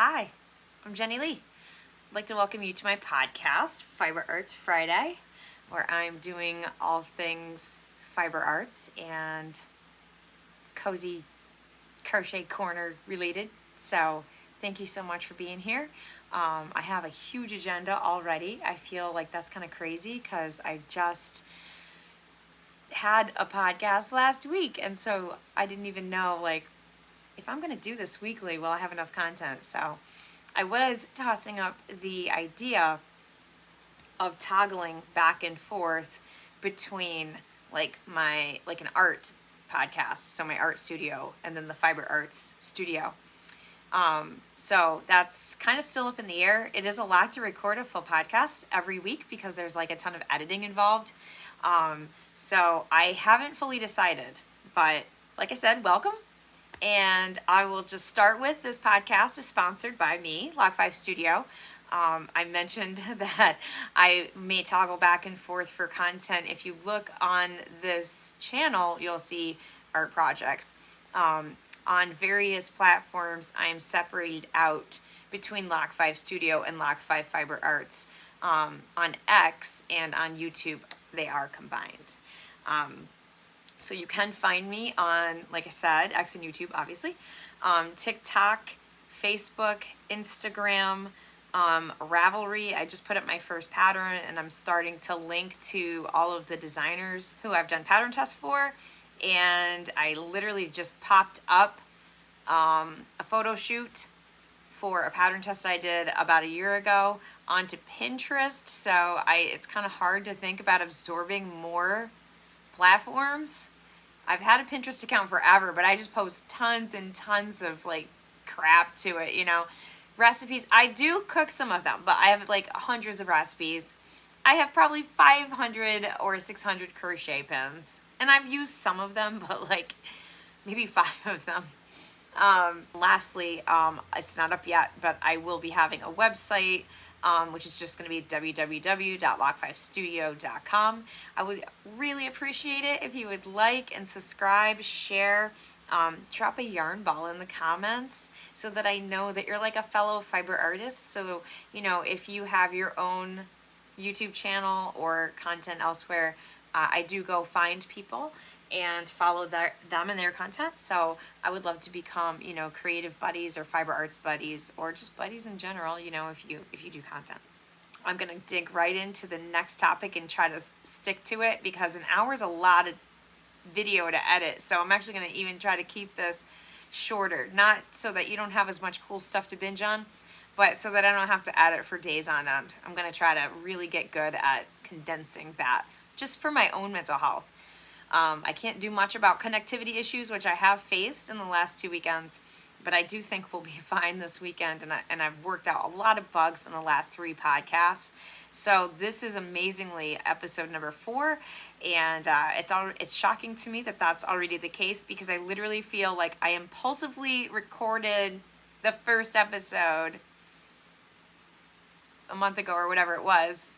Hi, I'm Jenny Lee. I'd like to welcome you to my podcast, Fiber Arts Friday, where I'm doing all things fiber arts and cozy crochet corner related. So thank you so much for being here. I have a huge agenda already. I feel like that's kind of crazy because I just had a podcast last week, and so I didn't even know if I'm going to do this weekly, will I have enough content? So I was tossing up the idea of toggling back and forth between an art podcast, so my art studio, and then the fiber arts studio. So that's kind of still up in the air. It is a lot to record a full podcast every week because there's a ton of editing involved. So I haven't fully decided, but like I said, welcome. And I will just start with this podcast is sponsored by me, Lock 5 Studio. I mentioned that I may toggle back and forth for content. If you look on this channel, you'll see art projects. On various platforms, I am separated out between Lock 5 Studio and Lock 5 Fiber Arts. On X and on YouTube, they are combined. So you can find me on, like I said, X and YouTube, obviously, TikTok, Facebook, Instagram, Ravelry. I just put up my first pattern, and I'm starting to link to all of the designers who I've done pattern tests for. And I literally just popped up a photo shoot for a pattern test I did about a year ago onto Pinterest. So it's kind of hard to think about absorbing more platforms. I've had a Pinterest account forever, but I just post tons and tons of crap to it, recipes. I do cook some of them, but I have hundreds of recipes. I have probably 500 or 600 crochet pins, and I've used some of them, but maybe 5 of them. Lastly, it's not up yet, but I will be having a website, which is just going to be www.lock5studio.com. I would really appreciate it if you would like and subscribe, share, drop a yarn ball in the comments so that I know that you're a fellow fiber artist. So, if you have your own YouTube channel or content elsewhere, I do go find people and follow them and their content. So I would love to become, creative buddies or fiber arts buddies, or just buddies in general, if you do content. I'm going to dig right into the next topic and try to stick to it, because an hour is a lot of video to edit. So I'm actually going to even try to keep this shorter, not so that you don't have as much cool stuff to binge on, but so that I don't have to edit for days on end. I'm going to try to really get good at condensing that just for my own mental health. I can't do much about connectivity issues, which I have faced in the last 2 weekends, but I do think we'll be fine this weekend, and I've worked out a lot of bugs in the last 3 podcasts. So this is amazingly episode number 4, and it's shocking to me that that's already the case, because I literally feel like I impulsively recorded the first episode a month ago or whatever it was,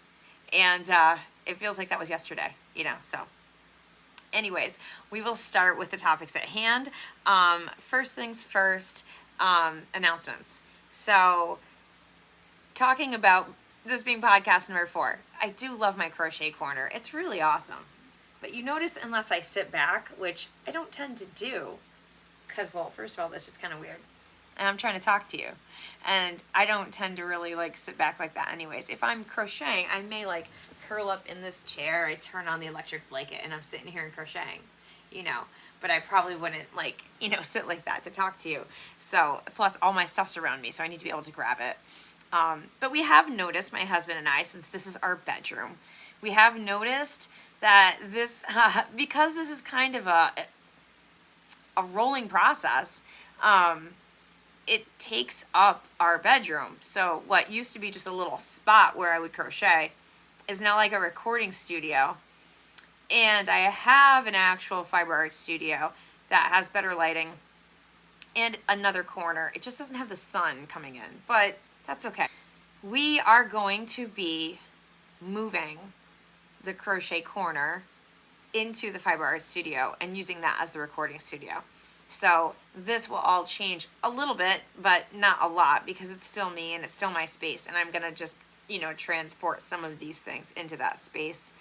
and it feels like that was yesterday, so. Anyways, we will start with the topics at hand. First things first, announcements. So, talking about this being podcast number 4, I do love my crochet corner. It's really awesome. But you notice, unless I sit back, which I don't tend to do, because, well, first of all, that's just kind of weird. And I'm trying to talk to you. And I don't tend to really sit back like that anyways. If I'm crocheting, I may curl up in this chair, I turn on the electric blanket, and I'm sitting here and crocheting, but I probably wouldn't sit like that to talk to you. So, plus all my stuff's around me, so I need to be able to grab it. But we have noticed, my husband and I, since this is our bedroom, we have noticed that this, because this is kind of a rolling process, it takes up our bedroom. So what used to be just a little spot where I would crochet is now like a recording studio. And I have an actual fiber art studio that has better lighting and another corner. It just doesn't have the sun coming in, but that's okay. We are going to be moving the crochet corner into the fiber art studio and using that as the recording studio. So this will all change a little bit, but not a lot, because it's still me and it's still my space, and I'm gonna just, you know, transport some of these things into that space.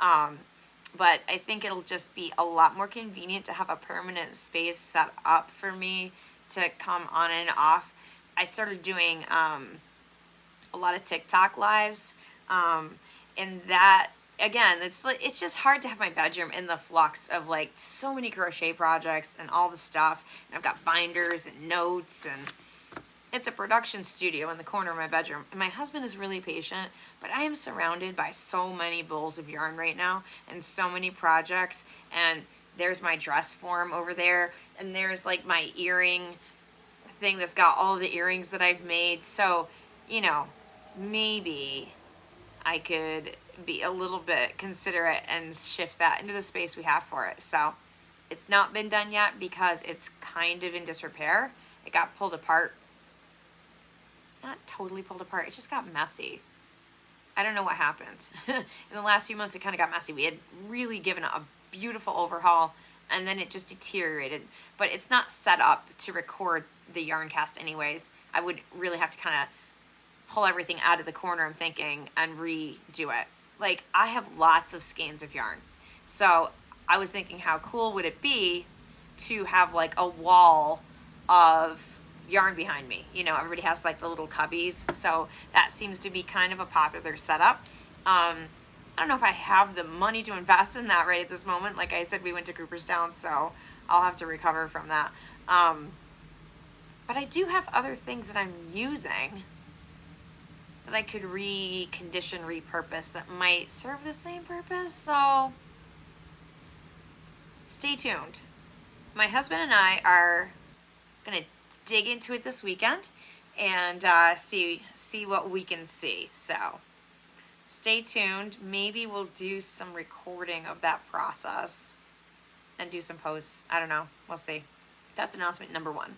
But I think it'll just be a lot more convenient to have a permanent space set up for me to come on and off. I started doing a lot of TikTok lives, and that, again, it's just hard to have my bedroom in the flux of like so many crochet projects and all the stuff. And I've got binders and notes, and it's a production studio in the corner of my bedroom. And my husband is really patient, but I am surrounded by so many bowls of yarn right now and so many projects. And there's my dress form over there, and there's like my earring thing that's got all of the earrings that I've made. So, you know, maybe I could be a little bit considerate and shift that into the space we have for it. So it's not been done yet because it's kind of in disrepair. It got pulled apart. Not totally pulled apart. It just got messy. I don't know what happened. In the last few months, it kind of got messy. We had really given it a beautiful overhaul, and then it just deteriorated. But it's not set up to record the YarnCast anyways. I would really have to kind of pull everything out of the corner, I'm thinking, and redo it. Like, I have lots of skeins of yarn. So I was thinking, how cool would it be to have like a wall of yarn behind me? You know, everybody has like the little cubbies. So that seems to be kind of a popular setup. I don't know if I have the money to invest in that right at this moment. Like I said, we went to Cooperstown, so I'll have to recover from that. But I do have other things that I'm using that I could recondition, repurpose, that might serve the same purpose. So stay tuned. My husband and I are gonna dig into it this weekend and see what we can see. So stay tuned. Maybe we'll do some recording of that process and do some posts. I don't know. We'll see. That's announcement number one.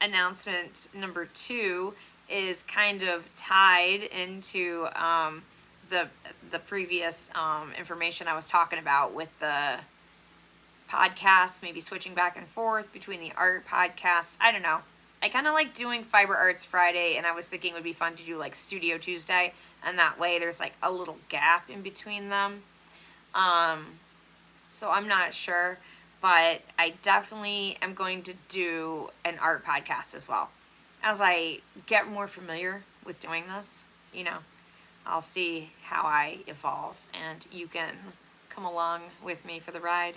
Announcement number two is kind of tied into the previous information I was talking about with the podcasts, maybe switching back and forth between the art podcast. I don't know. I kind of like doing Fiber Arts Friday, and I was thinking it would be fun to do like Studio Tuesday, and that way there's like a little gap in between them. So I'm not sure, but I definitely am going to do an art podcast as well. As I get more familiar with doing this, you know, I'll see how I evolve, and you can come along with me for the ride.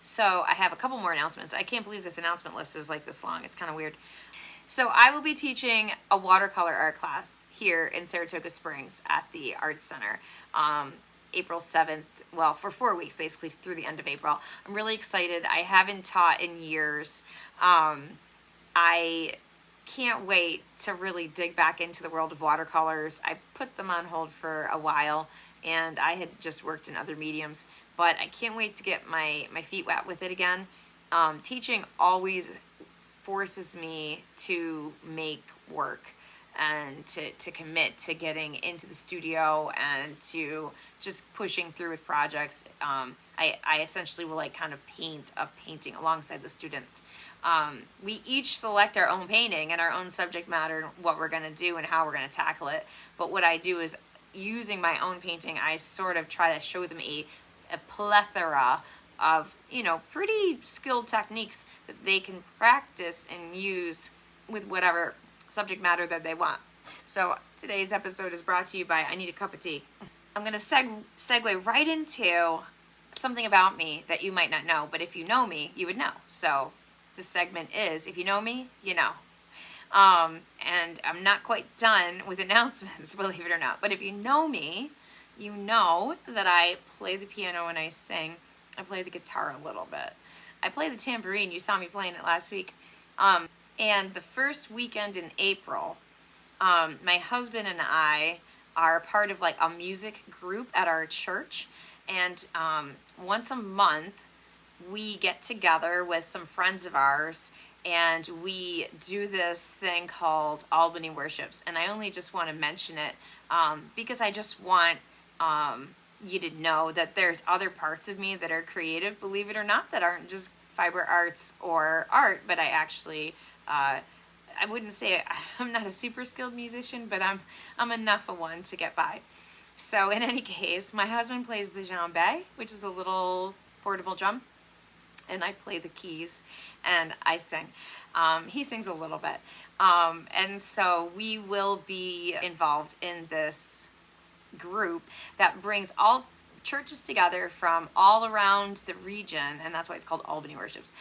So I have a couple more announcements. I can't believe this announcement list is like this long. It's kind of weird. So I will be teaching a watercolor art class here in Saratoga Springs at the Arts Center, April 7th, well, for 4 weeks, basically through the end of April. I'm really excited. I haven't taught in years. I can't wait to really dig back into the world of watercolors. I put them on hold for a while, and I had just worked in other mediums, but I can't wait to get my feet wet with it again. Teaching always forces me to make work and to commit to getting into the studio and to just pushing through with projects. I essentially will like kind of paint a painting alongside the students. We each select our own painting and our own subject matter, what we're gonna do and how we're gonna tackle it. But what I do is, using my own painting, I sort of try to show them a plethora of, you know, pretty skilled techniques that they can practice and use with whatever subject matter that they want. So today's episode is brought to you by I Need a Cup of Tea. I'm going to segue right into something about me that you might not know, but if you know me, you would know. So this segment is, if you know me, you know. And I'm not quite done with announcements, believe it or not. But if you know me, you know that I play the piano and I sing. I play the guitar a little bit. I play the tambourine. You saw me playing it last week. And the first weekend in April, my husband and I are part of like a music group at our church. And once a month, we get together with some friends of ours and we do this thing called Albany Worships. And I only just want to mention it because I just want you to know that there's other parts of me that are creative, believe it or not, that aren't just fiber arts or art, but I actually, I wouldn't say I'm not a super skilled musician, but I'm enough of one to get by. So in any case, my husband plays the djembe, which is a little portable drum, and I play the keys and I sing. He sings a little bit. And so we will be involved in this group that brings all churches together from all around the region, and that's why it's called Albany Worships.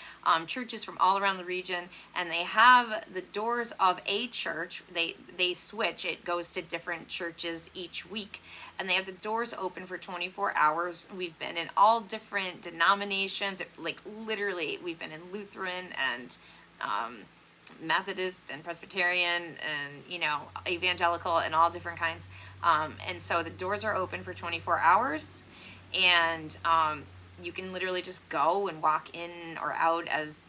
Churches from all around the region, and they have the doors of a church. They switch. It goes to different churches each week, and they have the doors open for 24 hours. We've been in all different denominations. Like literally, we've been in Lutheran and Methodist and Presbyterian and evangelical and all different kinds, and so the doors are open for 24 hours, and you can literally just go and walk in or out as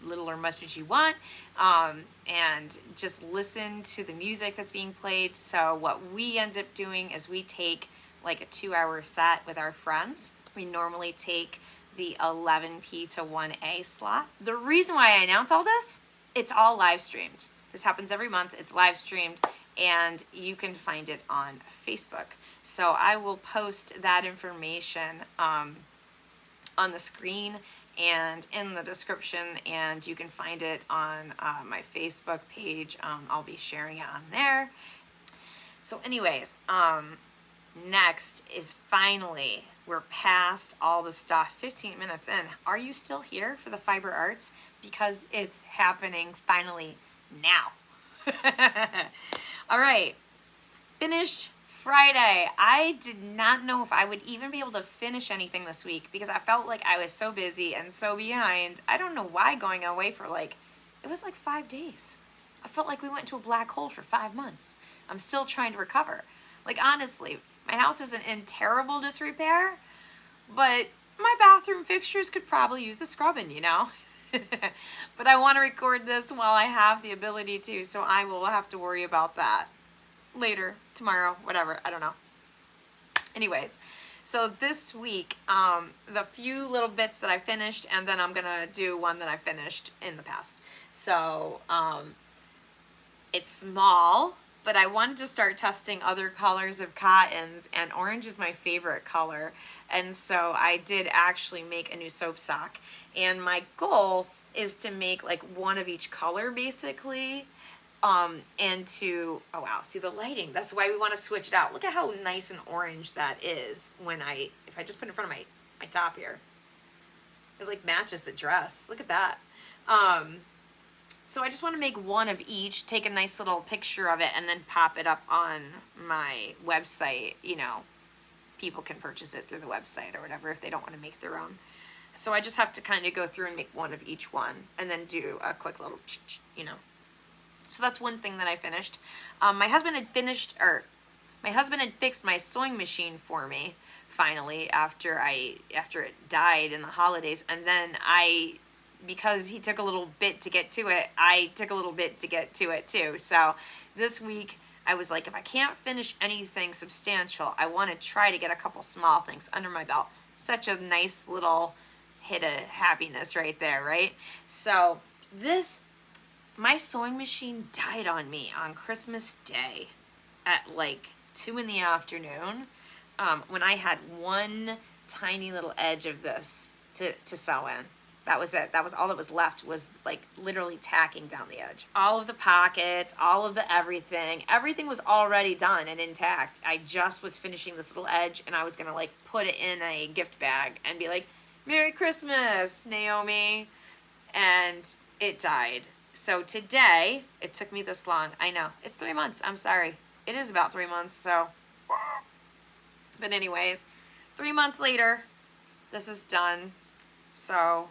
little or much as you want, and just listen to the music that's being played. So what we end up doing is we take like a 2-hour set with our friends. We normally take the 11p to 1a slot. The reason why I announce all this, it's all live streamed. This happens every month. It's live streamed, and you can find it on Facebook. So I will post that information on the screen and in the description, and you can find it on my Facebook page. I'll be sharing it on there. So anyways, next is finally, we're past all the stuff, 15 minutes in. Are you still here for the fiber arts? Because it's happening finally now. All right, finished Friday. I did not know if I would even be able to finish anything this week because I felt like I was so busy and so behind. I don't know why going away for it was like 5 days. I felt like we went into a black hole for 5 months. I'm still trying to recover. Like honestly, my house isn't in terrible disrepair, but my bathroom fixtures could probably use a scrubbing, But I want to record this while I have the ability to, so I will have to worry about that later, tomorrow, whatever, I don't know. Anyways, so this week, the few little bits that I finished, and then I'm gonna do one that I finished in the past. So, it's small, but I wanted to start testing other colors of cottons, and orange is my favorite color. And so I did actually make a new soap sock, and my goal is to make like one of each color basically, and to, oh wow, see the lighting, that's why we want to switch it out. Look at how nice and orange that is if I just put it in front of my top here. It like matches the dress. Look at that. So I just want to make one of each, take a nice little picture of it, and then pop it up on my website. People can purchase it through the website or whatever if they don't want to make their own. So I just have to kind of go through and make one of each one and then do a quick little, So that's one thing that I finished. My husband had fixed my sewing machine for me finally after it died in the holidays, and then because he took a little bit to get to it, I took a little bit to get to it too. So this week I was like, if I can't finish anything substantial, I want to try to get a couple small things under my belt. Such a nice little hit of happiness right there, right? So my sewing machine died on me on Christmas Day at like 2 in the afternoon, when I had one tiny little edge of this to sew in. That was it. That was all that was left, was like literally tacking down the edge. All of the pockets, all of the everything was already done and intact. I just was finishing this little edge, and I was gonna like put it in a gift bag and be like, Merry Christmas, Naomi. And it died. So today, it took me this long. I know, it's 3 months. I'm sorry. It is about 3 months, so. But anyways, 3 months later, this is done. So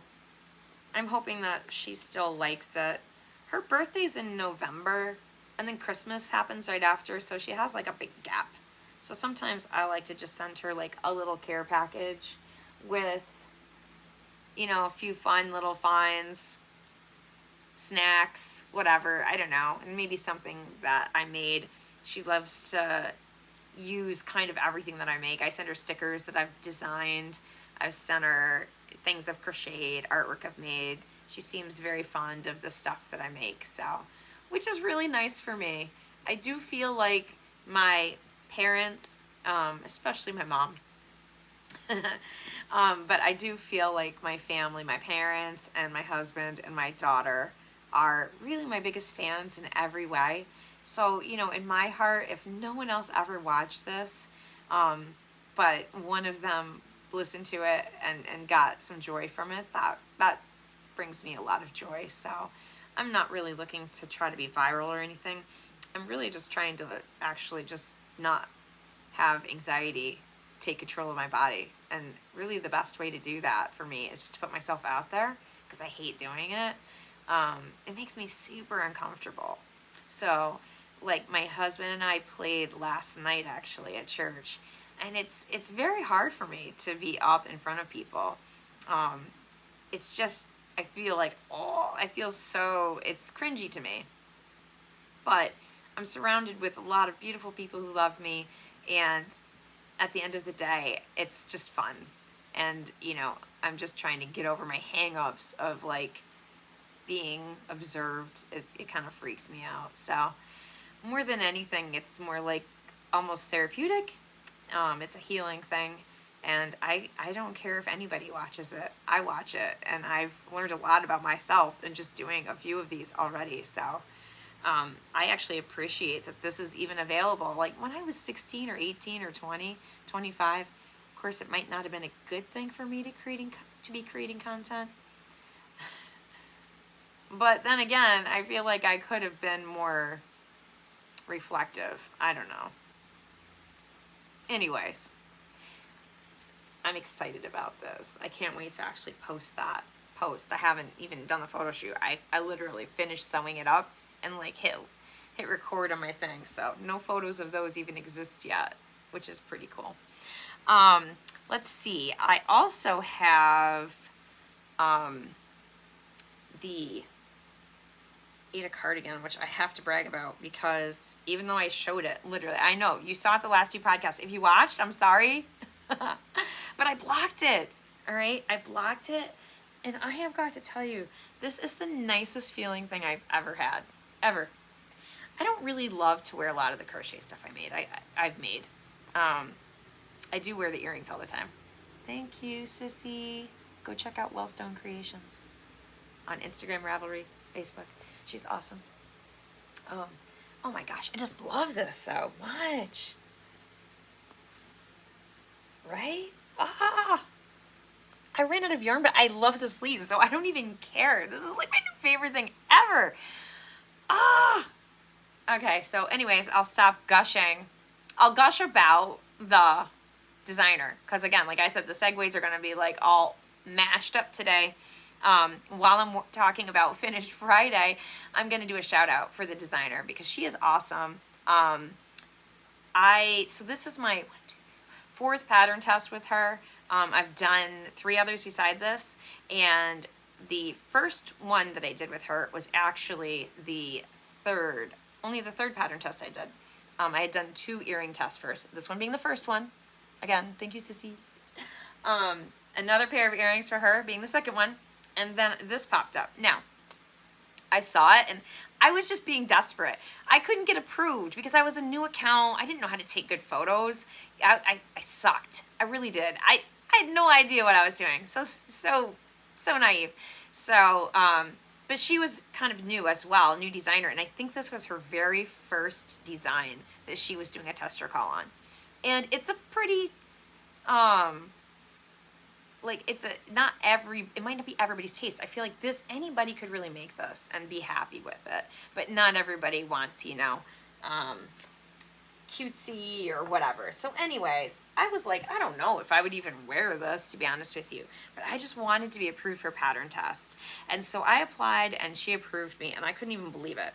I'm hoping that she still likes it. Her birthday's in November, and then Christmas happens right after, so she has like a big gap. So sometimes I like to just send her like a little care package with, a few fun little finds, snacks, whatever, I don't know, and maybe something that I made. She loves to, use kind of everything that I make. I send her stickers that I've designed. I've sent her things I've crocheted, artwork I've made. She seems very fond of the stuff that I make, so, which is really nice for me. I do feel like my parents, especially my mom, but I do feel like my family, my parents and my husband and my daughter are really my biggest fans in every way. So, you know, in my heart, if no one else ever watched this, but one of them listened to it and got some joy from it, that brings me a lot of joy. So I'm not really looking to try to be viral or anything. I'm really just trying to actually just not have anxiety take control of my body. And really the best way to do that for me is just to put myself out there, because I hate doing it. It makes me super uncomfortable. So like my husband and I played last night actually at church, and it's very hard for me to be up in front of people. It's just, I feel like, it's cringy to me. But I'm surrounded with a lot of beautiful people who love me, and at the end of the day, it's just fun. And, you know, I'm just trying to get over my hang-ups of, like, being observed. It kind of freaks me out. So, more than anything, it's more like almost therapeutic. It's a healing thing. And I don't care if anybody watches it. I watch it. And I've learned a lot about myself in just doing a few of these already. So, I actually appreciate that this is even available. Like when I was 16 or 18 or 20, 25, of course it might not have been a good thing for me to be creating content. But then again, I feel like I could have been more reflective. I don't know. Anyways, I'm excited about this. I can't wait to actually post that post. I haven't even done the photo shoot. I literally finished sewing it up and like hit record on my thing. So no photos of those even exist yet, which is pretty cool. Let's see. I also have the Ada cardigan, which I have to brag about, because even though I showed it, literally, I know you saw it the last two podcasts. If you watched, I'm sorry, but I blocked it. All right, I blocked it, and I have got to tell you, this is the nicest feeling thing I've ever had, ever. I don't really love to wear a lot of the crochet stuff I've made. I do wear the earrings all the time. Thank you, Sissy. Go check out Wellstone Creations on Instagram, Ravelry, Facebook. She's awesome. Oh my gosh, I just love this so much. Right? I ran out of yarn, but I love the sleeves, so I don't even care. This is like my new favorite thing ever. Okay, so anyways, I'll stop gushing. I'll gush about the designer, because again, like I said, the segues are going to be like all mashed up today. While I'm talking about Finished Friday, I'm going to do a shout out for the designer because she is awesome. So this is my 4th pattern test with her. I've done 3 others beside this, and the first one that I did with her was actually only the 3rd pattern test I did. I had done 2 earring tests first, this one being the first one. Again, thank you, Sissy. Another pair of earrings for her being the second one. And then this popped up. Now, I saw it and I was just being desperate. I couldn't get approved because I was a new account. I didn't know how to take good photos. I sucked. I really did. I had no idea what I was doing. So naive. So, but she was kind of new as well, new designer. And I think this was her very first design that she was doing a tester call on. And it's a pretty, it might not be everybody's taste. I feel like anybody could really make this and be happy with it, but not everybody wants, cutesy or whatever. So anyways, I was like, I don't know if I would even wear this, to be honest with you, but I just wanted to be approved for pattern test. And so I applied and she approved me and I couldn't even believe it.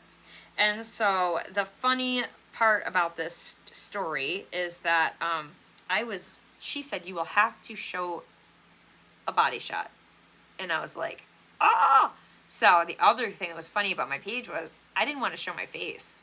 And so the funny part about this story is that, she said, you will have to show a body shot. And I was like, So the other thing that was funny about my page was I didn't want to show my face.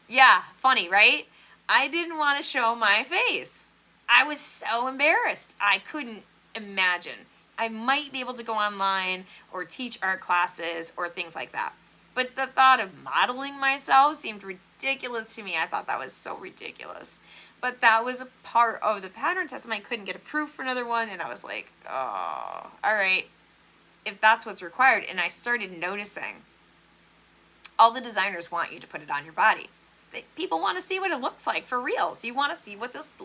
Yeah, funny, right? I didn't want to show my face. I was so embarrassed. I couldn't imagine. I might be able to go online or teach art classes or things like that. But the thought of modeling myself seemed ridiculous to me. I thought that was so ridiculous. But that was a part of the pattern test, and I couldn't get approved for another one. And I was like, oh, all right, if that's what's required. And I started noticing all the designers want you to put it on your body. People want to see what it looks like for real. So you want to see what this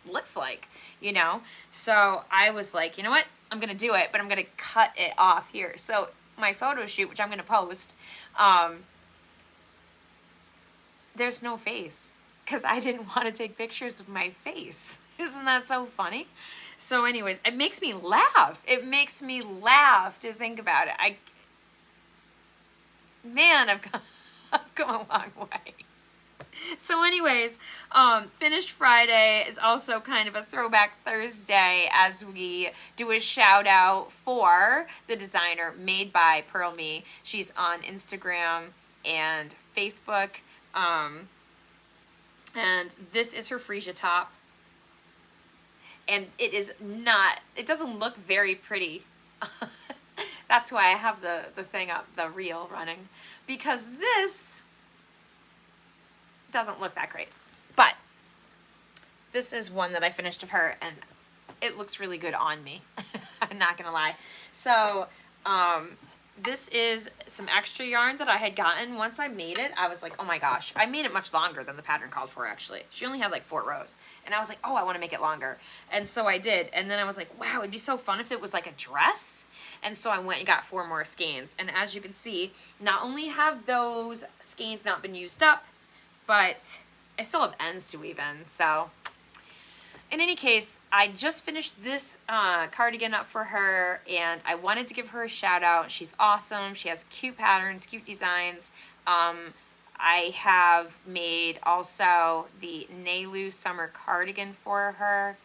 looks like, you know? So I was like, you know what? I'm going to do it, but I'm going to cut it off here. So my photo shoot, which I'm going to post, there's no face because I didn't want to take pictures of my face. Isn't that so funny? So anyways, it makes me laugh. It makes me laugh to think about it. Man, I've come a long way. So anyways, Finished Friday is also kind of a throwback Thursday as we do a shout out for the designer Made by Pearl Me. She's on Instagram and Facebook. And this is her freesia top. And it doesn't look very pretty. That's why I have the thing up, the reel running. Because this doesn't look that great. But this is one that I finished of her, and it looks really good on me. I'm not gonna lie. So this is some extra yarn that I had gotten. Once I made it, I was like, oh my gosh. I made it much longer than the pattern called for, actually. She only had like 4 rows. And I was like, oh, I want to make it longer. And so I did. And then I was like, wow, it'd be so fun if it was like a dress. And so I went and got 4 more skeins. And as you can see, not only have those skeins not been used up, but I still have ends to weave in. So in any case, I just finished this cardigan up for her, and I wanted to give her a shout out. She's awesome. She has cute patterns, cute designs. I have made also the Neilu summer cardigan for her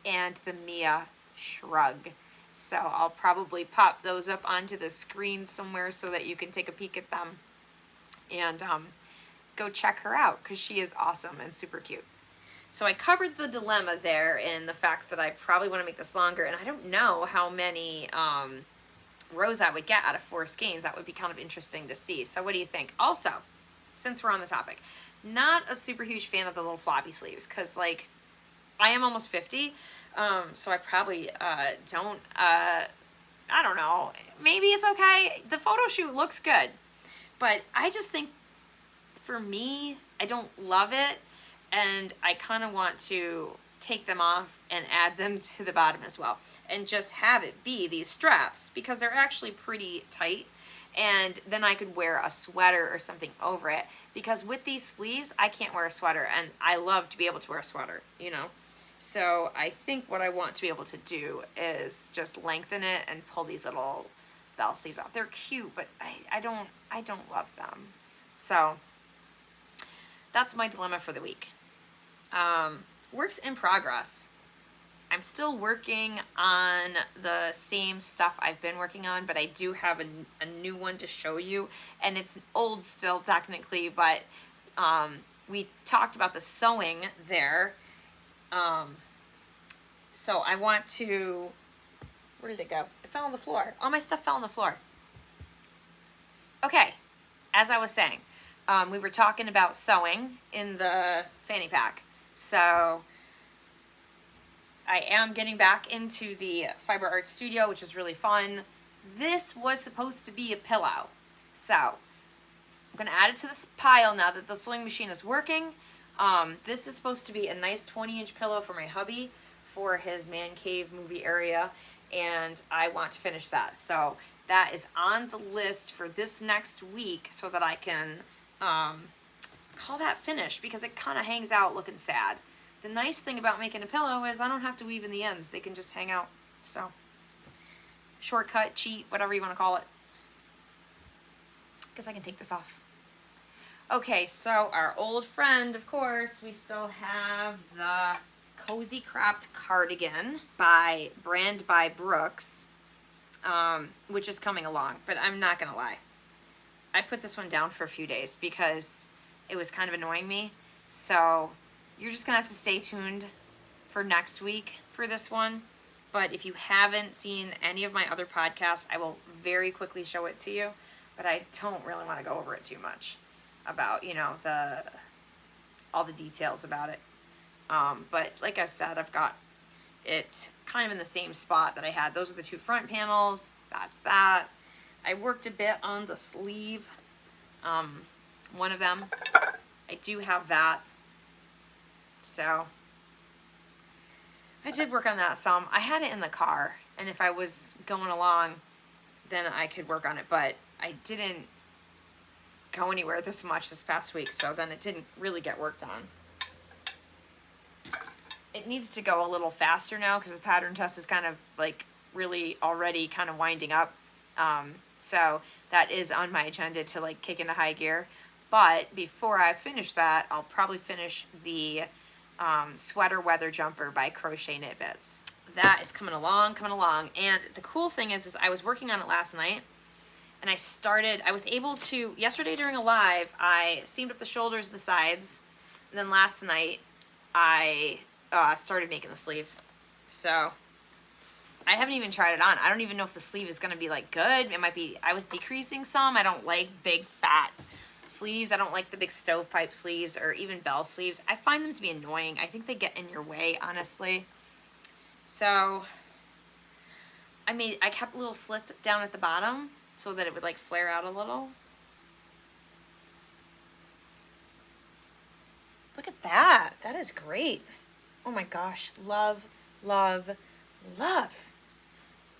and the Mia shrug. So I'll probably pop those up onto the screen somewhere so that you can take a peek at them and go check her out because she is awesome and super cute. So I covered the dilemma there in the fact that I probably want to make this longer, and I don't know how many rows I would get out of 4 skeins. That would be kind of interesting to see. So what do you think? Also, since we're on the topic, not a super huge fan of the little floppy sleeves because, like, I am almost 50, so I probably don't, I don't know. Maybe it's okay. The photo shoot looks good, but I just think, for me, I don't love it. And I kind of want to take them off and add them to the bottom as well. And just have it be these straps because they're actually pretty tight. And then I could wear a sweater or something over it. Because with these sleeves, I can't wear a sweater. And I love to be able to wear a sweater, you know. So I think what I want to be able to do is just lengthen it and pull these little bell sleeves off. They're cute, but I don't love them. So that's my dilemma for the week. Works in progress. I'm still working on the same stuff I've been working on, but I do have a new one to show you, and it's old still technically, but we talked about the sewing there. So I want to, where did it go? It fell on the floor. All my stuff fell on the floor. Okay, as I was saying, we were talking about sewing in the fanny pack. So I am getting back into the Fiber Art Studio, which is really fun. This was supposed to be a pillow. So I'm going to add it to this pile now that the sewing machine is working. This is supposed to be a nice 20-inch pillow for my hubby for his man cave movie area, and I want to finish that. So that is on the list for this next week so that I can call that finished because it kind of hangs out looking sad. The nice thing about making a pillow is I don't have to weave in the ends. They can just hang out. So shortcut, cheat, whatever you want to call it. Guess I can take this off. Okay, so our old friend, of course, we still have the Cozy Cropped Cardigan by Brand by Brooks, which is coming along, but I'm not gonna lie. I put this one down for a few days because it was kind of annoying me. So you're just gonna have to stay tuned for next week for this one. But if you haven't seen any of my other podcasts, I will very quickly show it to you. But I don't really want to go over it too much about, you know, all the details about it. But like I said, I've got it kind of in the same spot that I had. Those are the two front panels. That's that. I worked a bit on the sleeve, one of them. I do have that. So I did work on that some. I had it in the car, and if I was going along, then I could work on it, but I didn't go anywhere this much this past week, so then it didn't really get worked on. It needs to go a little faster now because the pattern test is kind of like really already kind of winding up. So that is on my agenda to like kick into high gear. But before I finish that, I'll probably finish the sweater weather jumper by Crochet Knit Bits. That is coming along. And the cool thing is I was working on it last night, and I was able to, yesterday during a live, I seamed up the shoulders, the sides, and then last night I started making the sleeve. So I haven't even tried it on. I don't even know if the sleeve is going to be like good. It might be, I was decreasing some. I don't like big fat sleeves. I don't like the big stovepipe sleeves or even bell sleeves. I find them to be annoying. I think they get in your way, honestly. So I kept little slits down at the bottom so that it would like flare out a little. Look at that. That is great. Oh my gosh. Love, love, love.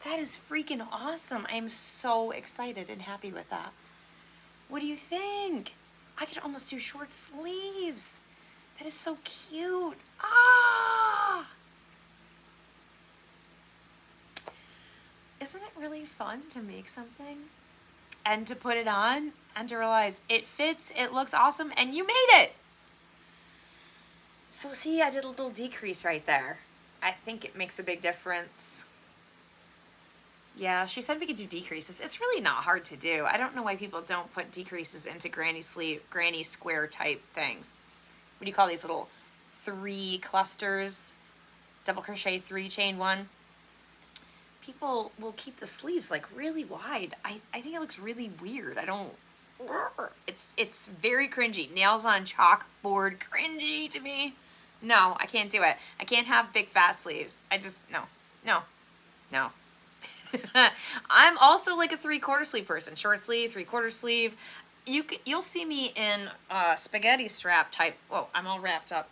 That is freaking awesome. I am so excited and happy with that. What do you think? I could almost do short sleeves. That is so cute. Ah! Isn't it really fun to make something and to put it on and to realize it fits, it looks awesome, and you made it? So see, I did a little decrease right there. I think it makes a big difference. Yeah, she said we could do decreases. It's really not hard to do. I don't know why people don't put decreases into granny square type things. What do you call these little 3 clusters? Double crochet 3, chain 1. People will keep the sleeves like really wide. I think it looks really weird. It's very cringy. Nails on chalkboard cringy to me. No, I can't do it. I can't have big fat sleeves. No. I'm also like a 3/4 sleeve person. Short sleeve, 3/4 sleeve. You'll see me in spaghetti strap type. Whoa, I'm all wrapped up.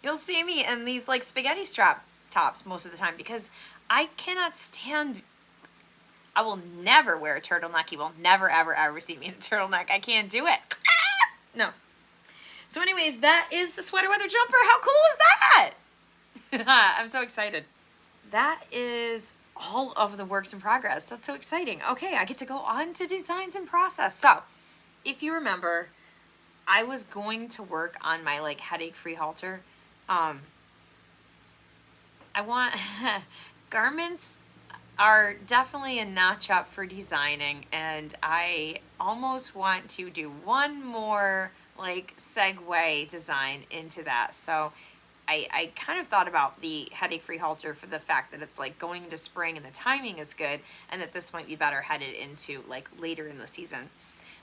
You'll see me in these like spaghetti strap tops most of the time because I cannot stand. I will never wear a turtleneck. You will never, ever, ever see me in a turtleneck. I can't do it. No. So anyways, that is the sweater weather jumper. How cool is that? I'm so excited. That is all of the works in progress. That's so exciting. Okay, I get to go on to designs in process. So if you remember, I was going to work on my like headache-free halter. I want garments are definitely a notch up for designing, and I almost want to do one more like segue design into that. So I kind of thought about the headache-free halter for the fact that it's like going into spring and the timing is good, and that this might be better headed into like later in the season.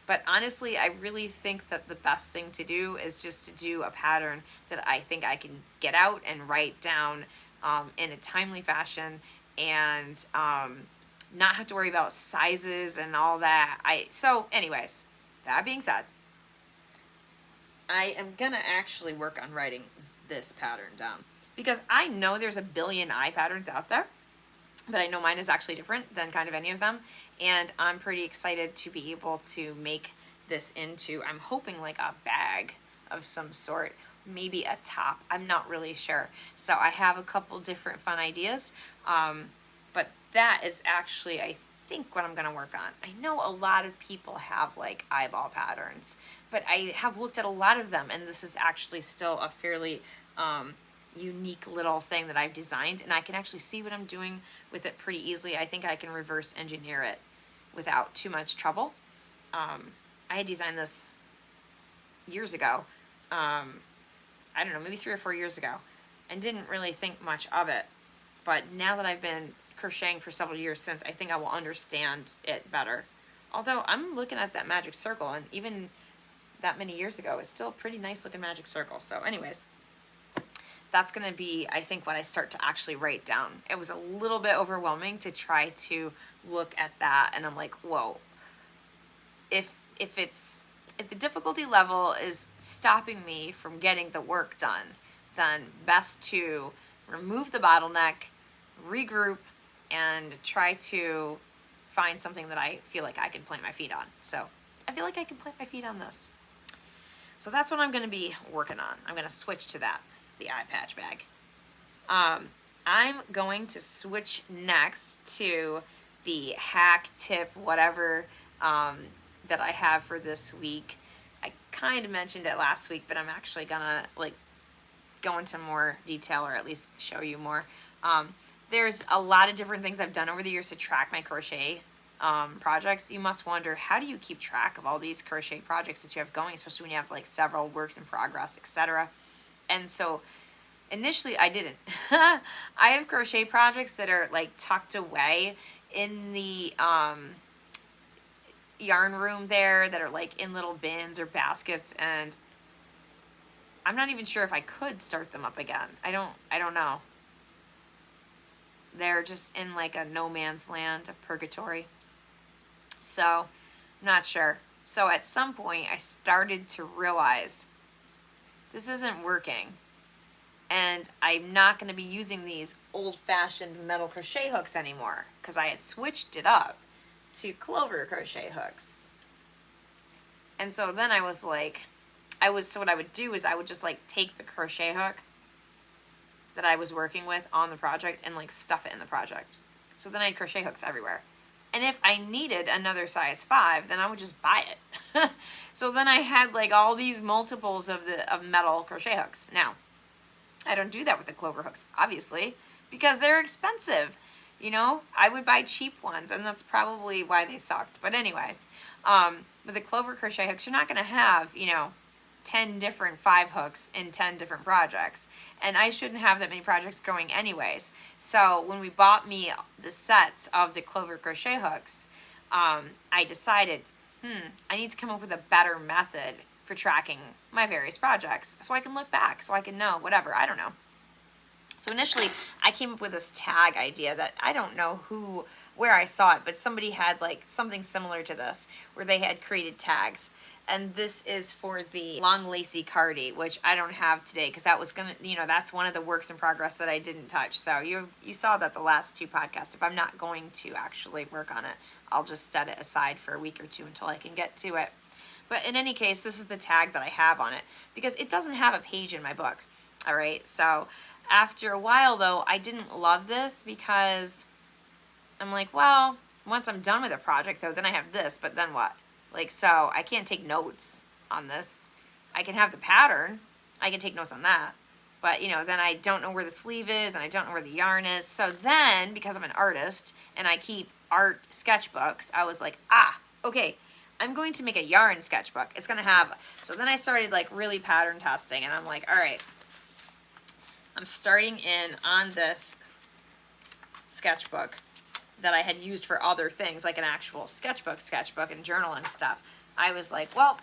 But honestly, I really think that the best thing to do is just to do a pattern that I think I can get out and write down in a timely fashion, and not have to worry about sizes and all that. So anyways, that being said, I am gonna actually work on writing this pattern down because I know there's a billion eye patterns out there, but I know mine is actually different than kind of any of them, and I'm pretty excited to be able to make this into, I'm hoping like a bag of some sort, maybe a top. I'm not really sure. So I have a couple different fun ideas, but that is actually, I think, what I'm going to work on. I know a lot of people have like eyeball patterns, but I have looked at a lot of them, and this is actually still a fairly unique little thing that I've designed, and I can actually see what I'm doing with it pretty easily. I think I can reverse engineer it without too much trouble. I had designed this years ago. I don't know, maybe 3 or 4 years ago, and didn't really think much of it. But now that I've been crocheting for several years since, I think I will understand it better. Although I'm looking at that magic circle, and even that many years ago, it's still a pretty nice looking magic circle. So anyways, that's going to be, I think, what I start to actually write down. It was a little bit overwhelming to try to look at that, and I'm like, whoa. If the difficulty level is stopping me from getting the work done, then best to remove the bottleneck, regroup, and try to find something that I feel like I can plant my feet on. So I feel like I can plant my feet on this. So that's what I'm going to be working on. I'm going to switch to that, the eye patch bag. I'm going to switch next to the hack tip, whatever, that I have for this week. I kind of mentioned it last week, but I'm actually gonna go into more detail, or at least show you more. There's a lot of different things I've done over the years to track my crochet projects. You must wonder, how do you keep track of all these crochet projects that you have going, especially when you have several works in progress, etc. And so initially I didn't. I have crochet projects that are tucked away in the yarn room there, that are in little bins or baskets, and I'm not even sure if I could start them up again. I don't know. They're just in a no man's land of purgatory. So, not sure. So at some point I started to realize this isn't working, and I'm not going to be using these old-fashioned metal crochet hooks anymore, because I had switched it up to clover crochet hooks. And so then I was so what I would do is I would just take the crochet hook that I was working with on the project and stuff it in the project. So then I had crochet hooks everywhere. And if I needed another size 5, then I would just buy it. So then I had all these multiples of metal crochet hooks. Now, I don't do that with the clover hooks, obviously, because they're expensive. I would buy cheap ones, and that's probably why they sucked. But anyways, with the clover crochet hooks, you're not going to have, 10 different 5 hooks in 10 different projects. And I shouldn't have that many projects going anyways. So when we bought me the sets of the clover crochet hooks, I decided, I need to come up with a better method for tracking my various projects, so I can look back, so I can know, whatever, I don't know. So initially, I came up with this tag idea that I don't know where I saw it, but somebody had something similar to this, where they had created tags. And this is for the long lacy cardi, which I don't have today, because that was that's one of the works in progress that I didn't touch. So you saw that the last 2 podcasts. If I'm not going to actually work on it, I'll just set it aside for a week or 2 until I can get to it. But in any case, this is the tag that I have on it, because it doesn't have a page in my book. All right, so after a while, though, I didn't love this, because I'm well, once I'm done with a project, though, then I have this, but then what? So I can't take notes on this. I can have the pattern. I can take notes on that. But, then I don't know where the sleeve is, and I don't know where the yarn is. So then, because I'm an artist, and I keep art sketchbooks, I was okay, I'm going to make a yarn sketchbook. It's going to have, so then I started really pattern testing, and I'm all right, I'm starting in on this sketchbook that I had used for other things, like an actual sketchbook and journal and stuff. I was well,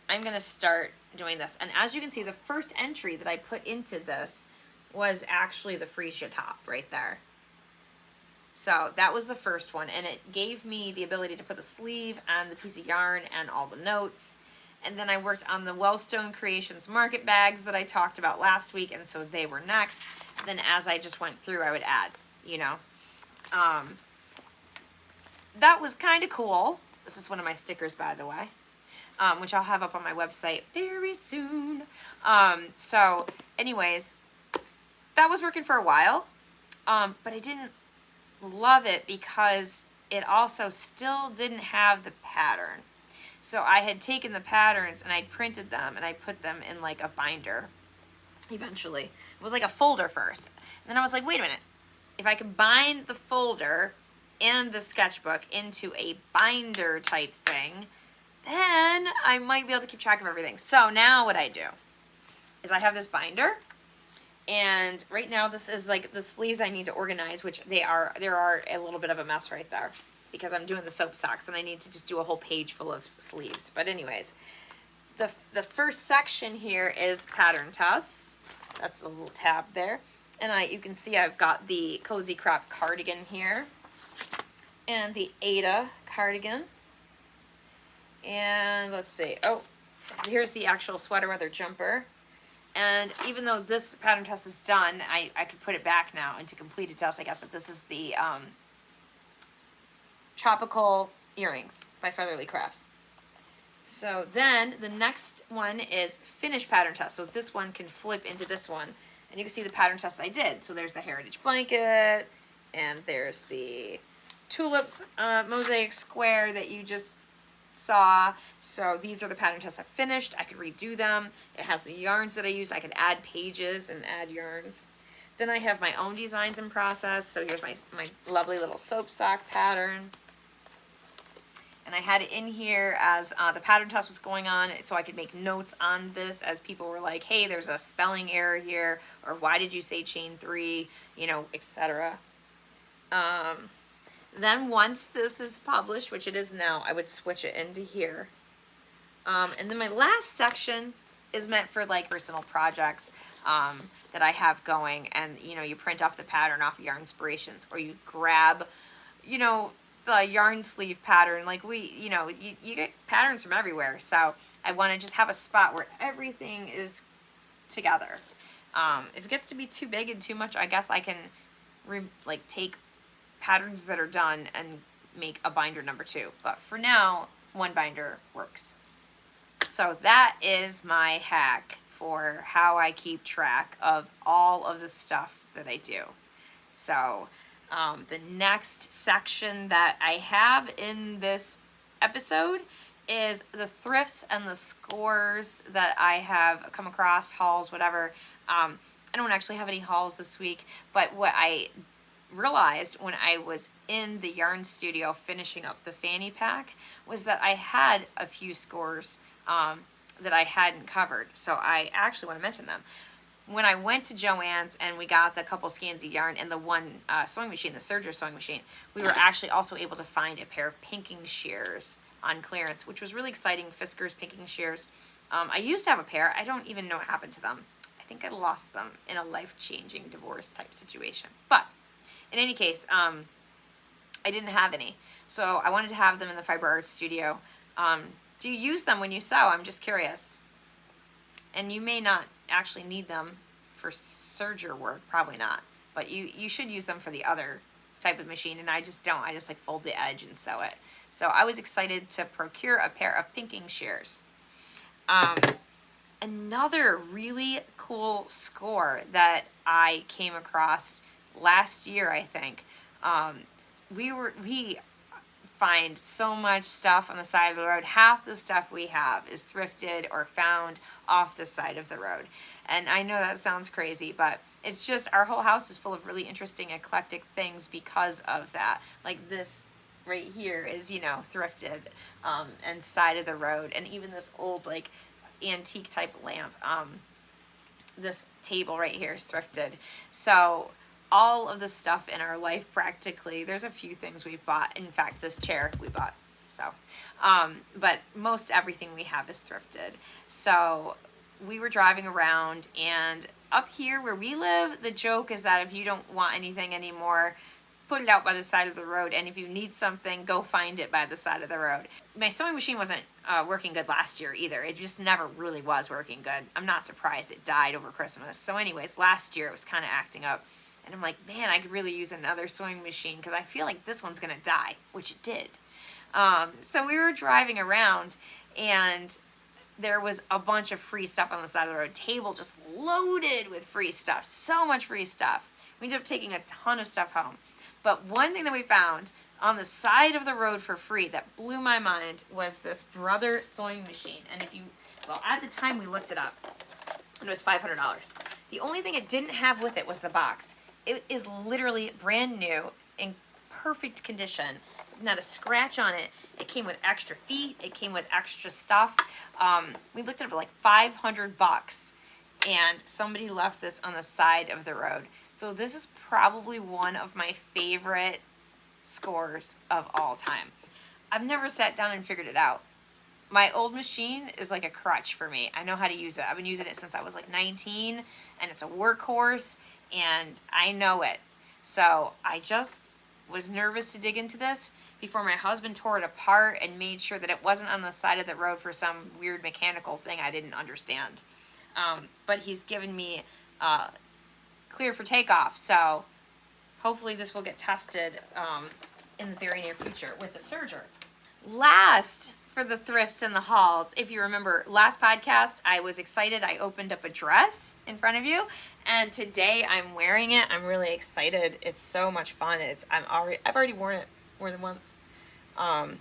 I'm going to start doing this. And as you can see, the first entry that I put into this was actually the freesia top right there. So that was the first one, and it gave me the ability to put the sleeve and the piece of yarn and all the notes. And then I worked on the Wellstone Creations market bags that I talked about last week, and so they were next. And then as I just went through, I would add, that was kind of cool. This is one of my stickers, by the way, which I'll have up on my website very soon. So anyways, that was working for a while, but I didn't love it because it also still didn't have the pattern. So I had taken the patterns and I printed them and I put them in a binder eventually. It was a folder first. And then I was wait a minute. If I combine the folder and the sketchbook into a binder type thing, then I might be able to keep track of everything. So now what I do is I have this binder, and right now this is like the sleeves I need to organize, which there are a little bit of a mess right there because I'm doing the soap socks and I need to just do a whole page full of sleeves. But anyways, the first section here is pattern tests. That's the little tab there. And you can see I've got the Cozy Crop cardigan here and the Ada cardigan. And let's see, oh, here's the actual sweater weather jumper. And even though this pattern test is done, I could put it back now into completed test, I guess, but this is the Tropical Earrings by Featherly Crafts. So then the next one is finished pattern test. So this one can flip into this one. And you can see the pattern test I did. So there's the heritage blanket, and there's the tulip mosaic square that you just saw. So these are the pattern tests I finished. I could redo them. It has the yarns that I used. I could add pages and add yarns. Then I have my own designs in process. So here's my lovely little soap sock pattern. And I had it in here as the pattern test was going on, so I could make notes on this as people were like, hey, there's a spelling error here, or why did you say chain 3, you know, etc. Then once this is published, which it is now, I would switch it into here. And then my last section is meant for like personal projects that I have going, and you know, you print off the pattern off Yarn Inspirations, or you grab, you know, the yarn sleeve pattern. Like you know, you get patterns from everywhere. So I want to just have a spot where everything is together. If it gets to be too big and too much, I guess I can like take patterns that are done and make a binder number 2. But for now, one binder works. So that is my hack for how I keep track of all of the stuff that I do. So the next section that I have in this episode is the thrifts and the scores that I have come across, hauls, whatever. I don't actually have any hauls this week, but what I realized when I was in the yarn studio finishing up the fanny pack was that I had a few scores that I hadn't covered. So I actually want to mention them. When I went to Joann's and we got the couple skeins of yarn and the one sewing machine, the serger sewing machine, we were actually also able to find a pair of pinking shears on clearance, which was really exciting. Fisker's pinking shears. I used to have a pair. I don't even know what happened to them. I think I lost them in a life-changing divorce type situation. But in any case, I didn't have any. So I wanted to have them in the Fiber Arts studio. Do you use them when you sew? I'm just curious. And you may not actually need them for serger work, probably not. But you should use them for the other type of machine, and I just don't. I just like fold the edge and sew it. So I was excited to procure a pair of pinking shears. Another really cool score that I came across last year, I think. We find so much stuff on the side of the road. Half the stuff we have is thrifted or found off the side of the road. And I know that sounds crazy, but it's just our whole house is full of really interesting, eclectic things because of that. Like this right here is, you know, thrifted and side of the road. And even this old like antique type lamp, this table right here is thrifted. So all of the stuff in our life practically, there's a few things we've bought. In fact, this chair we bought. So, but most everything we have is thrifted. So we were driving around, and up here where we live, the joke is that if you don't want anything anymore, put it out by the side of the road. And if you need something, go find it by the side of the road. My sewing machine wasn't working good last year either. It just never really was working good. I'm not surprised it died over Christmas. So anyways, last year it was kind of acting up. And I'm like, man, I could really use another sewing machine because I feel like this one's going to die, which it did. So we were driving around, and there was a bunch of free stuff on the side of the road. Table just loaded with free stuff. So much free stuff. We ended up taking a ton of stuff home. But one thing that we found on the side of the road for free that blew my mind was this Brother sewing machine. And well, at the time we looked it up, and it was $500. The only thing it didn't have with it was the box. It is literally brand new, in perfect condition. not a scratch on it. It came with extra feet. It came with extra stuff. We looked at it for like $500, and somebody left this on the side of the road. So this is probably one of my favorite scores of all time. I've never sat down and figured it out. My old machine is like a crutch for me. I know how to use it. I've been using it since I was like 19, and it's a workhorse, and I know it. So I just was nervous to dig into this before my husband tore it apart and made sure that it wasn't on the side of the road for some weird mechanical thing I didn't understand. But he's given me clear for takeoff, so hopefully this will get tested in the very near future with the serger. Last for the thrifts and the hauls, if you remember last podcast, I was excited. I opened up a dress in front of you, and today I'm wearing it. I'm really excited. It's so much fun. I've already worn it more than once. I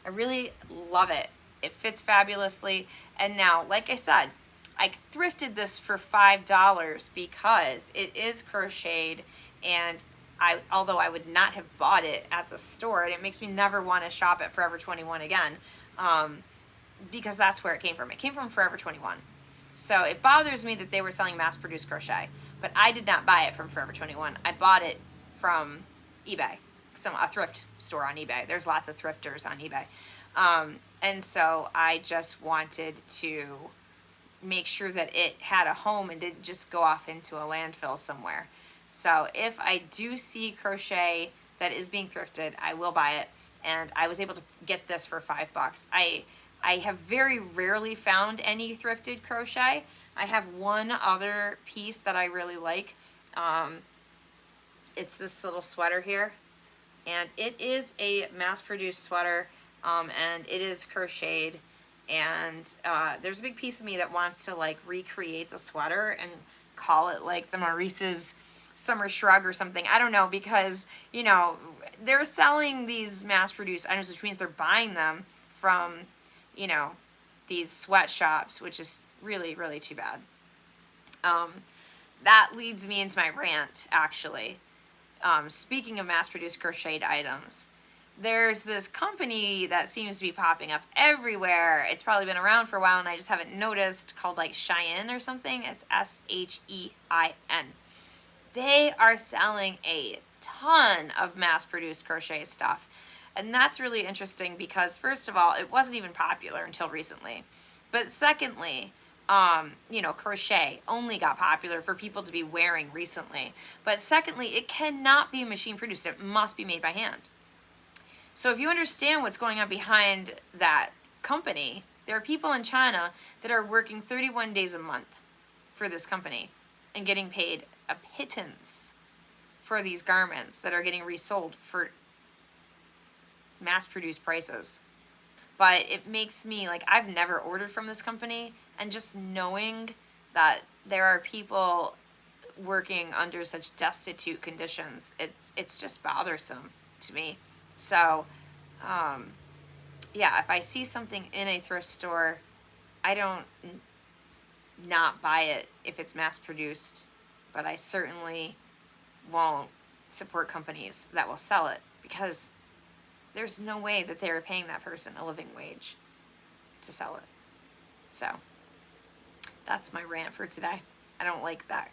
really love it. It fits fabulously. And now, like I said, I thrifted this for $5 because it is crocheted, and although I would not have bought it at the store, and it makes me never want to shop at Forever 21 again, because that's where it came from. It came from Forever 21. So it bothers me that they were selling mass-produced crochet, but I did not buy it from Forever 21. I bought it from eBay, a thrift store on eBay. There's lots of thrifters on eBay. And so I just wanted to make sure that it had a home and didn't just go off into a landfill somewhere. So if I do see crochet that is being thrifted, I will buy it. And I was able to get this for $5. I have very rarely found any thrifted crochet. I have one other piece that I really like. It's this little sweater here. And it is a mass-produced sweater, and it is crocheted. And there's a big piece of me that wants to like recreate the sweater and call it like the Maurice's Summer Shrug or something. I don't know, because, you know, they're selling these mass-produced items, which means they're buying them from, you know, these sweatshops, which is really, really too bad. That leads me into my rant, actually. Speaking of mass-produced crocheted items, there's this company that seems to be popping up everywhere. It's probably been around for a while and I just haven't noticed, called like Cheyenne or something. It's Shein. They are selling a ton of mass-produced crochet stuff. And that's really interesting because, first of all, it wasn't even popular until recently. But secondly, you know, crochet only got popular for people to be wearing recently. But secondly, it cannot be machine produced. It must be made by hand. So if you understand what's going on behind that company, there are people in China that are working 31 days a month for this company and getting paid a pittance for these garments that are getting resold for mass-produced prices. But it makes me, like, I've never ordered from this company, and just knowing that there are people working under such destitute conditions, it's just bothersome to me. So, yeah, if I see something in a thrift store, I don't not buy it if it's mass-produced, but I certainly won't support companies that will sell it, because there's no way that they're paying that person a living wage to sell it. So that's my rant for today. I don't like that.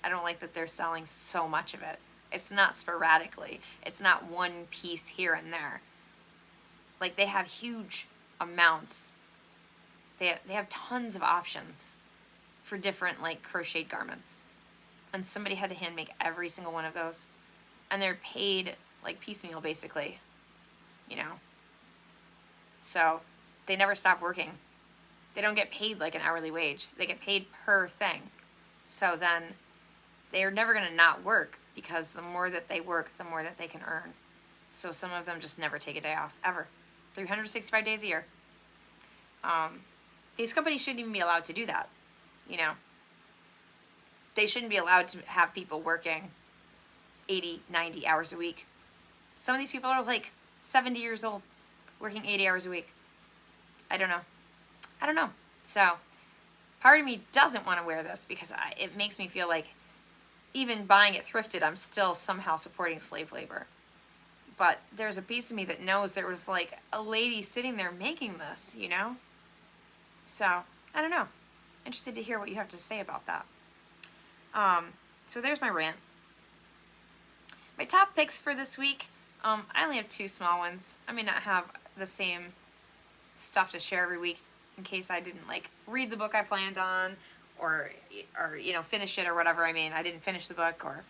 I don't like that they're selling so much of it. It's not sporadically. It's not one piece here and there. Like, they have huge amounts. They have tons of options for different, like, crocheted garments. And somebody had to hand make every single one of those. And they're paid, like, piecemeal, basically. You know? So, they never stop working. They don't get paid like an hourly wage. They get paid per thing. So then, they're never going to not work, because the more that they work, the more that they can earn. So some of them just never take a day off, ever. 365 days a year. These companies shouldn't even be allowed to do that, you know. They shouldn't be allowed to have people working 80, 90 hours a week. Some of these people are like 70 years old, working 80 hours a week. I don't know. So part of me doesn't want to wear this because it makes me feel like even buying it thrifted, I'm still somehow supporting slave labor. but there's a piece of me that knows there was like a lady sitting there making this, you know? So, I don't know. Interested to hear what you have to say about that. So there's my rant. My top picks for this week, I only have 2 small ones. I may not have the same stuff to share every week in case I didn't like read the book I planned on or you know, finish it or whatever. I mean, I didn't finish the book or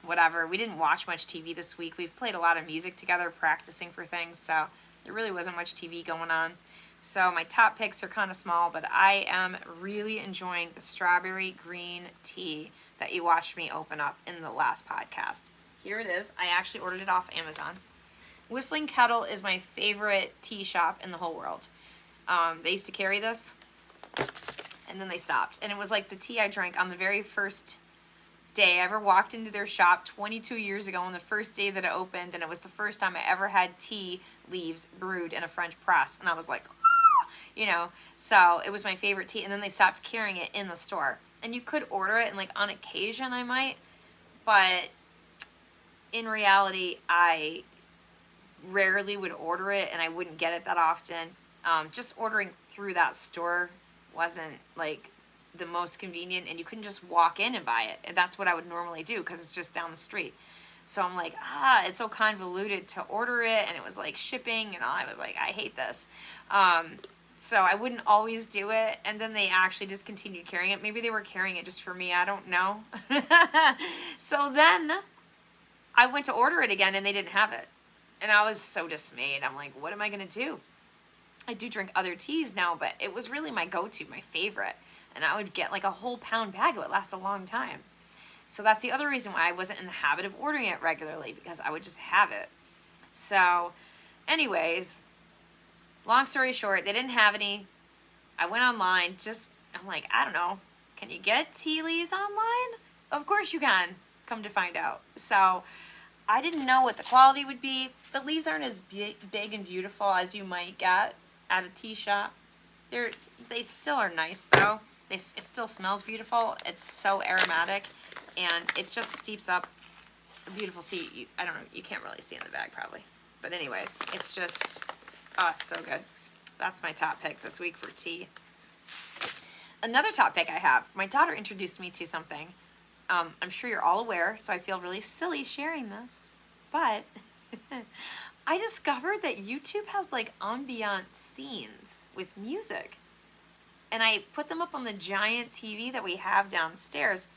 whatever. We didn't watch much TV this week. We've played a lot of music together practicing for things, so there really wasn't much TV going on. So my top picks are kind of small, but I am really enjoying the strawberry green tea that you watched me open up in the last podcast. Here it is. I actually ordered it off Amazon. Whistling Kettle is my favorite tea shop in the whole world. They used to carry this, and then they stopped. And it was like the tea I drank on the very first day I ever walked into their shop 22 years ago on the first day that it opened, and it was the first time I ever had tea leaves brewed in a French press. And I was like, you know, so it was my favorite tea. And then they stopped carrying it in the store. And you could order it, and like on occasion I might, but in reality I rarely would order it, and I wouldn't get it that often. Just ordering through that store wasn't like the most convenient, and you couldn't just walk in and buy it. And that's what I would normally do because it's just down the street. So I'm like, it's so convoluted to order it, and it was like shipping, and I was like, I hate this. So I wouldn't always do it, and then they actually discontinued carrying it. Maybe they were carrying it just for me, I don't know. So then I went to order it again, and they didn't have it. And I was so dismayed. I'm like, what am I going to do? I do drink other teas now, but it was really my go-to, my favorite. And I would get like a whole pound bag of it. It lasts a long time. So that's the other reason why I wasn't in the habit of ordering it regularly, because I would just have it. So anyways, long story short, they didn't have any. I went online, I'm like, I don't know, can you get tea leaves online? Of course you can, come to find out. So I didn't know what the quality would be. The leaves aren't as big and beautiful as you might get at a tea shop. They still are nice though. It still smells beautiful. It's so aromatic, and it just steeps up a beautiful tea. I don't know, you can't really see in the bag probably. But anyways, it's just, it's so good. That's my top pick this week for tea. Another top pick I have, my daughter introduced me to something. I'm sure you're all aware, so I feel really silly sharing this, but I discovered that YouTube has like ambient scenes with music. And I put them up on the giant TV that we have downstairs,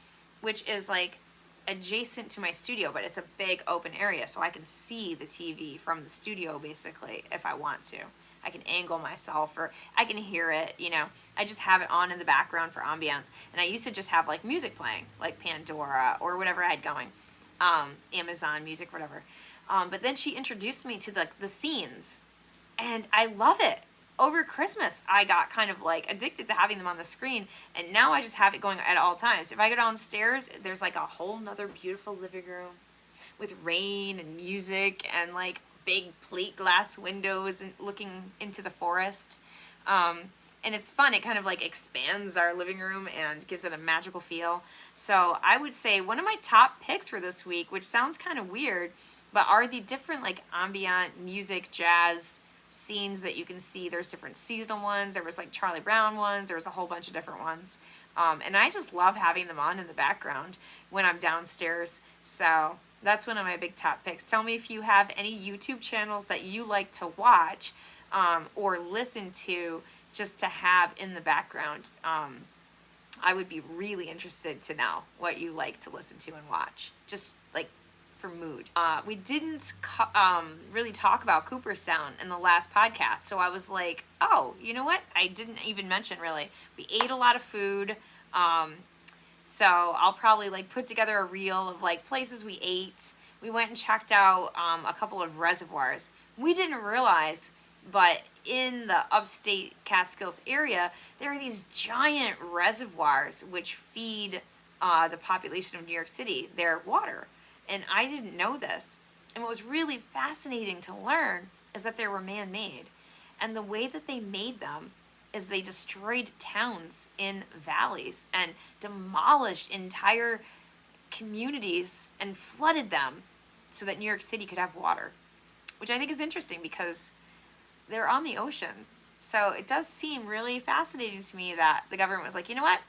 which is like adjacent to my studio, but it's a big open area, so I can see the TV from the studio basically if I want to. I can angle myself, or I can hear it, you know. I just have it on in the background for ambiance. And I used to just have like music playing, like Pandora or whatever I had going, Amazon Music, whatever. But then she introduced me to the scenes, and I love it. Over Christmas, I got kind of like addicted to having them on the screen, and now I just have it going at all times. If I go downstairs, there's like a whole nother beautiful living room with rain and music and like big plate glass windows and looking into the forest. And it's fun. It kind of like expands our living room and gives it a magical feel. So I would say one of my top picks for this week, which sounds kind of weird, but are the different like ambient music, jazz scenes that you can see. There's different seasonal ones. There was like Charlie Brown ones. There was a whole bunch of different ones. And I just love having them on in the background when I'm downstairs. So that's one of my big top picks. Tell me if you have any YouTube channels that you like to watch or listen to just to have in the background. I would be really interested to know what you like to listen to and watch, just like for mood. We didn't really talk about Cooperstown in the last podcast, so I was like, oh, you know what? I didn't even mention really. We ate a lot of food. So I'll probably like put together a reel of like places we ate. We went and checked out a couple of reservoirs. We didn't realize, but in the upstate Catskills area, there are these giant reservoirs which feed the population of New York City their water. And I didn't know this. And what was really fascinating to learn is that they were man-made. And the way that they made them is they destroyed towns in valleys and demolished entire communities and flooded them so that New York City could have water. which I think is interesting because they're on the ocean. So it does seem really fascinating to me that the government was like, you know what?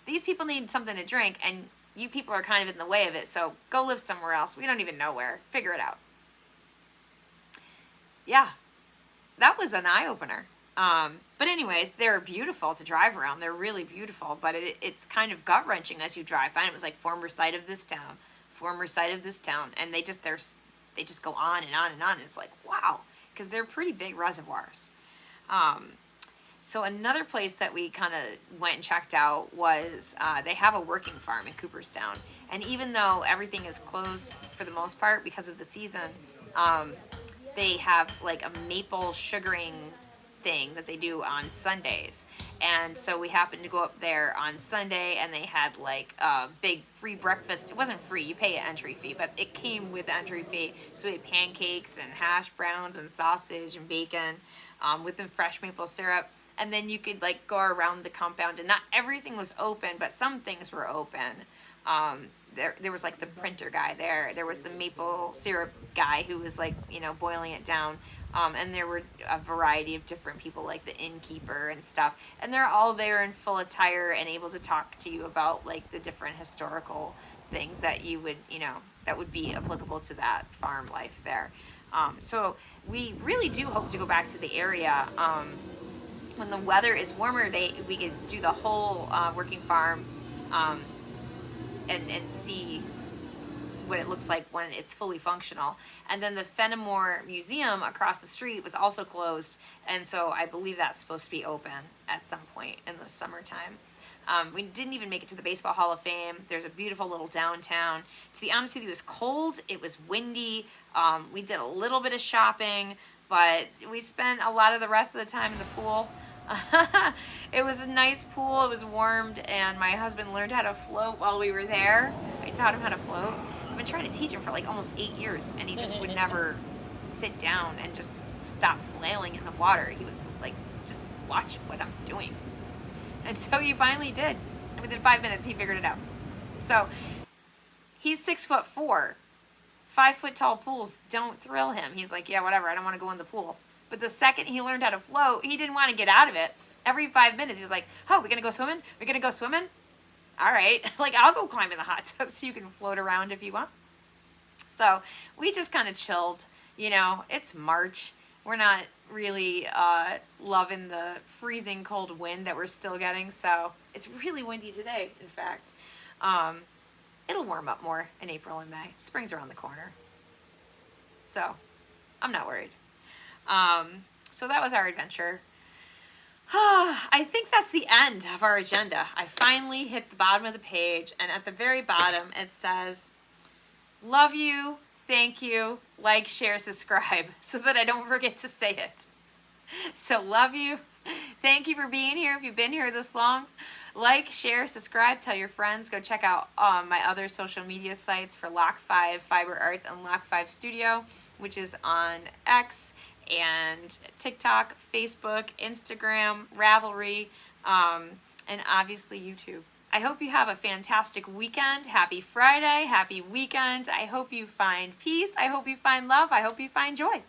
These people need something to drink, and you people are kind of in the way of it, so go live somewhere else. We don't even know where. Figure it out. Yeah, that was an eye-opener. But anyways, they're beautiful to drive around. They're really beautiful, but it's kind of gut-wrenching as you drive by. And it was like former site of this town, former site of this town, and they just go on and on and on. It's like, wow, because they're pretty big reservoirs. So another place that we kind of went and checked out was they have a working farm in Cooperstown. And even though everything is closed for the most part because of the season, they have like a maple sugaring thing that they do on Sundays. And so we happened to go up there on Sunday, and they had like a big free breakfast. It wasn't free, you pay an entry fee, but it came with the entry fee. So we had pancakes and hash browns and sausage and bacon with the fresh maple syrup. And then you could like go around the compound, and not everything was open, but some things were open. There was like the printer guy there. There was the maple syrup guy who was like, boiling it down. And there were a variety of different people, like the innkeeper and stuff. And they're all there in full attire and able to talk to you about like the different historical things that you would, that would be applicable to that farm life there. So we really do hope to go back to the area. When the weather is warmer, we could do the whole working farm and see what it looks like when it's fully functional. And then the Fenimore Museum across the street was also closed, and so I believe that's supposed to be open at some point in the summertime. We didn't even make it to the Baseball Hall of Fame. There's a beautiful little downtown. To be honest with you, it was cold, it was windy. We did a little bit of shopping, but we spent a lot of the rest of the time in the pool. It was a nice pool, it was warmed, and my husband learned how to float while we were there. I taught him how to float. I've been trying to teach him for like almost 8 years, and he just would never sit down and just stop flailing in the water. He would like just watch what I'm doing. And so he finally did. And within 5 minutes he figured it out. So he's 6'4". 5 foot tall pools don't thrill him. He's like, yeah, whatever, I don't want to go in the pool. But the second he learned how to float, he didn't want to get out of it. Every 5 minutes, he was like, oh, we're going to go swimming? We're going to go swimming? All right. Like, I'll go climb in the hot tub so you can float around if you want. So we just kind of chilled. It's March. We're not really loving the freezing cold wind that we're still getting. So it's really windy today, in fact. It'll warm up more in April and May. Spring's around the corner. So I'm not worried. So that was our adventure. I think that's the end of our agenda. I finally hit the bottom of the page, and at the very bottom it says, love you, thank you, like, share, subscribe, so that I don't forget to say it. So love you, thank you for being here if you've been here this long. Like, share, subscribe, tell your friends. Go check out my other social media sites for Lock 5 Fiber Arts and Lock 5 Studio, which is on X and TikTok, Facebook, Instagram, Ravelry, and obviously YouTube. I hope you have a fantastic weekend. Happy Friday, happy weekend. I hope you find peace. I hope you find love. I hope you find joy.